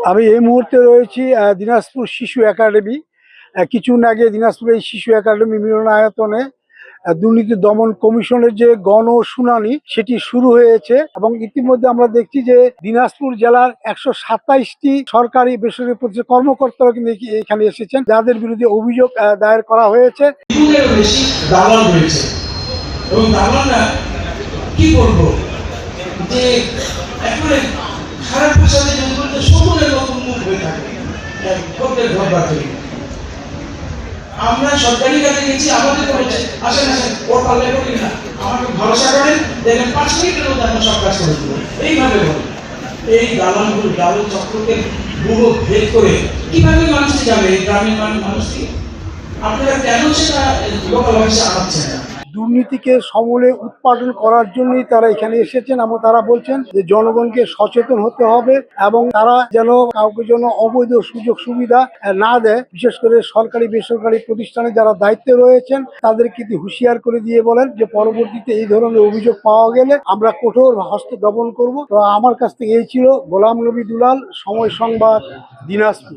আমি এই মুহূর্তে রয়েছি দিনাজপুর শিশু একাডেমি। কিছুদিন আগে দিনাজপুর এই শিশু একাডেমি মিলনায়তনে দুর্নীতি দমন কমিশনের যে গণশুনানি সেটি শুরু হয়েছে এবং ইতিমধ্যে আমরা দেখছি যে দিনাজপুর জেলার 127টি সরকারি বেসরকারি প্রতিষ্ঠান কর্মকর্তারা কিন্তু এখানে এসেছেন, যাদের বিরুদ্ধে অভিযোগ দায়ের করা হয়েছে। দালাল রয়েছে এবং দালালরা কি করবো যে এখন খারাপ ভাষাতে যদি বলতে সমুদ্রের মতো মুখ হয়ে থাকে ভোটের ঘর রাখে। আমরা সরকারি কাজে গেছি, আমাদের বলেছে আসেন আসেন ওর পাল্লে করি না, আমাকে ভরসা করেন, দেখেন 5 মিনিটের মধ্যে আমরা সব কাজ করে দেবো, এইভাবে বলে। এই দালালগুলো দালাল চক্রকে বহু ভেদ করে কিভাবে মানুষকে যাবে, এই গ্রামের মানুষকে আপনারা কেন সেটা লোকাল অফিসে আনাচ্ছেন না? দুর্নীতিকে সমূলে উৎপাদন করার জন্যই তারা এখানে এসেছেন এবং তারা বলছেন যে জনগণকে সচেতন হতে হবে এবং তারা যেন কাউকে যেন অবৈধ সুযোগ সুবিধা না দেয়। বিশেষ করে সরকারি বেসরকারি প্রতিষ্ঠানে যারা দায়িত্বে রয়েছেন তাদেরকে হুঁশিয়ার করে দিয়ে বলেন যে পরবর্তীতে এই ধরনের অভিযোগ পাওয়া গেলে আমরা কঠোর হস্তে দমন করব। তো আমার কাছ থেকে এই ছিল গোলাম নবী দুলাল, সময় সংবাদ, দিনাজপুর।